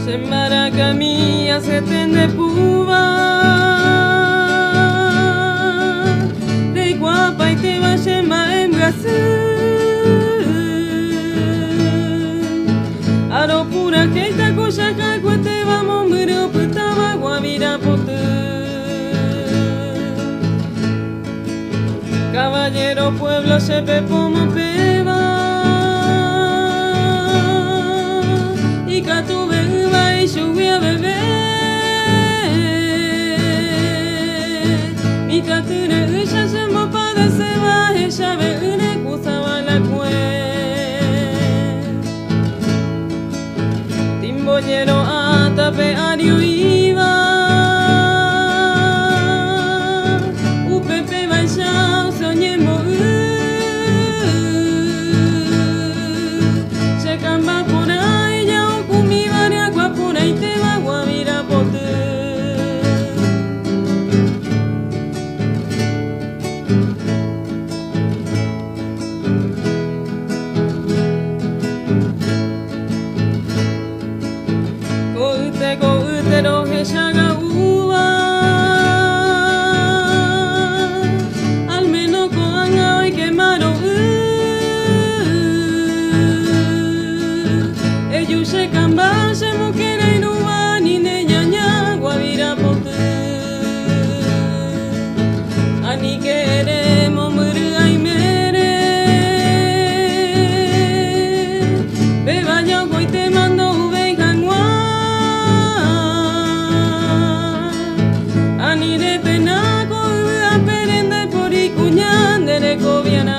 Semana camilla se tende puba de guapa y te va a en Brasil aro pura que esta cosa que te vamos muro putaba guavira pote caballero pueblo se pepomo peba y catu beba y lluvia bebé mi catura ella se mopada se va ella bebe cusaba la cue timboñero a tapeario iba upepe vaya soñemos se camba por ahí ya ocumi varia guapura y te va guavira pote coute roje chaga uva al menos con hoy quemaron ellos se camban se muquera y no va ni ne ñaña guavira pote ani queremos morir y mere beba yo hoy te mando ani de pena con perenda por y cuñán de recoviana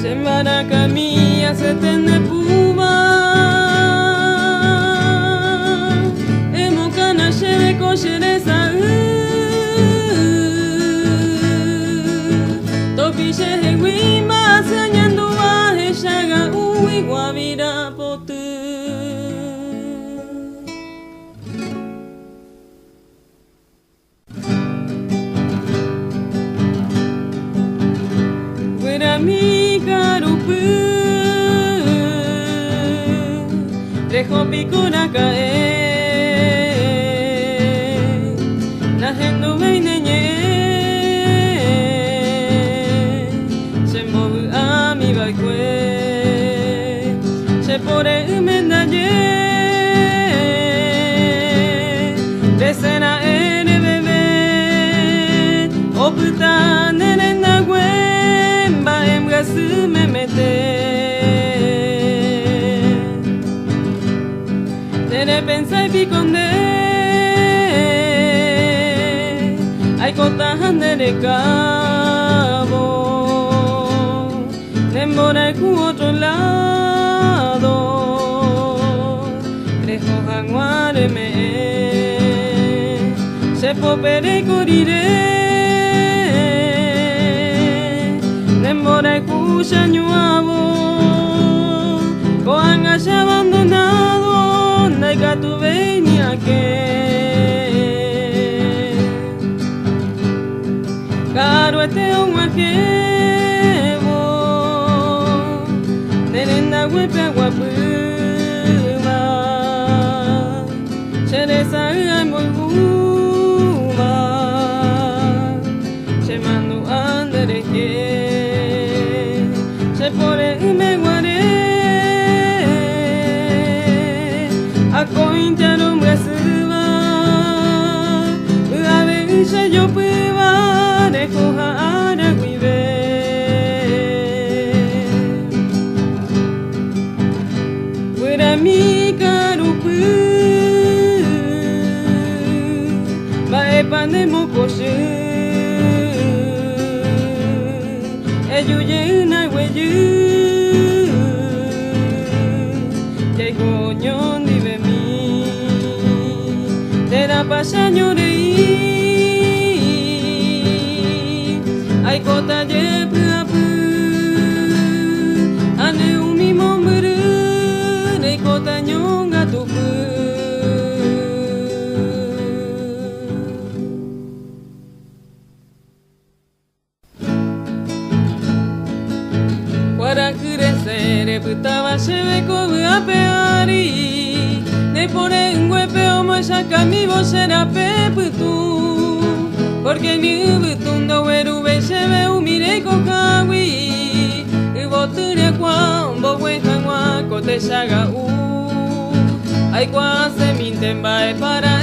semana camilla se tende puma emo cana de cochereza Topiche wima señando a chaga ui guavira pote fuera mi carupu dejo picona caer la gente ve neñe se por el mendañe de cena en bebé o puta en la huemba en brazo me mete de pensar y piconde hay cotas de cabo demora el otro lado crejo janguareme se popere corire demora el cuchañuavo coan haya abandonado naiga tu venia que caro este que huepe guapuma se deshaga muy guma se mando andere que se pone me guaré a cointar un brasiva a ver si yo puedo recoger a guive mi carupu va e pandemo poche e yuyena hueyu que coñón dive mi te da pasañore ay cota ye prapu ane umi momru Cotañonga tu pu saca mi bollera peputu, porque ni butundo werube lleve umire cojawi, y boturia cuan bohuenjanwa cote yaga ay cuan se minten bae para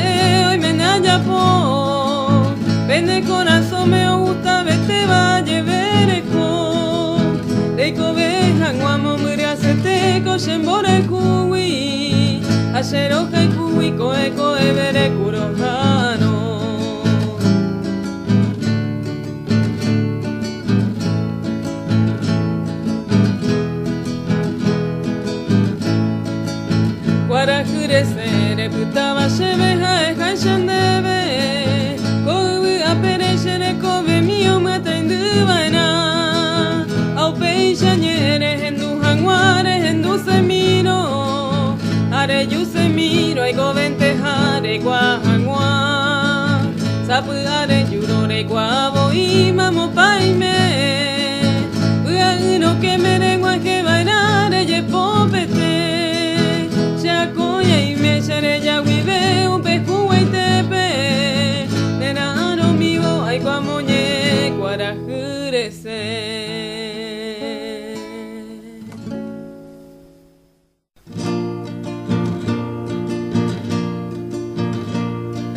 hoy me naya po, vende corazón me gusta vete valle vereco, de cobejanwa momria se te cochembore cuwi, ayer hoja y cuwi coe coe vere curojano. Guarajure putaba shebeja ejan debe, koe apere shere kobe mio mata indubaina, au peisha nyere hendu hangware hendu semiro, are yu semiro ay govente hare gua hangwa, sapu are yurore gua boi mamo paime, ua uno que merengua que bailare ye popete. Ya vive un peju y tepe, nenano mivo ay guamoñe guarajurese.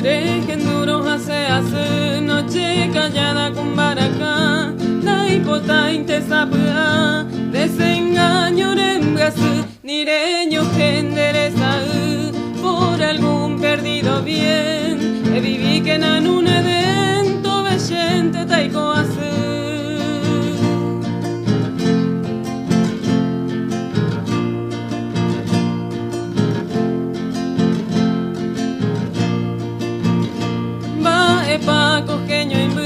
Regenduro hace noche callada con baraca, la hipota intesapua, desengaño rembrasu, nireño que endereza. Por algún perdido bien, viví que en un evento veyente taiko hace. Va epa cojeño en bu,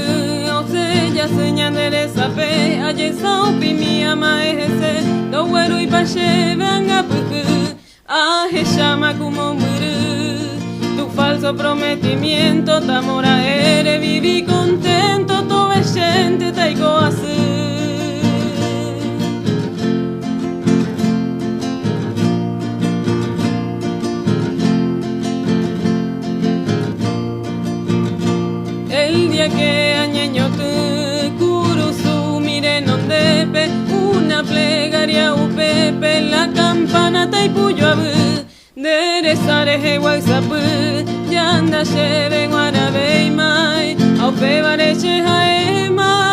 o se ya señan de sape, aye saupi mi ama ese, do güero y pache venga puku. Ah, llama como muru, tu falso prometimiento, tamora eres, viví contento, todo es gente, taiko así. El día que añeño tu curusu, mire nondepe, una plegaria upepe, la campana taipuyo abu, derezare heguaizapu, yanda shebe guarabe mai, aupe bareche haema.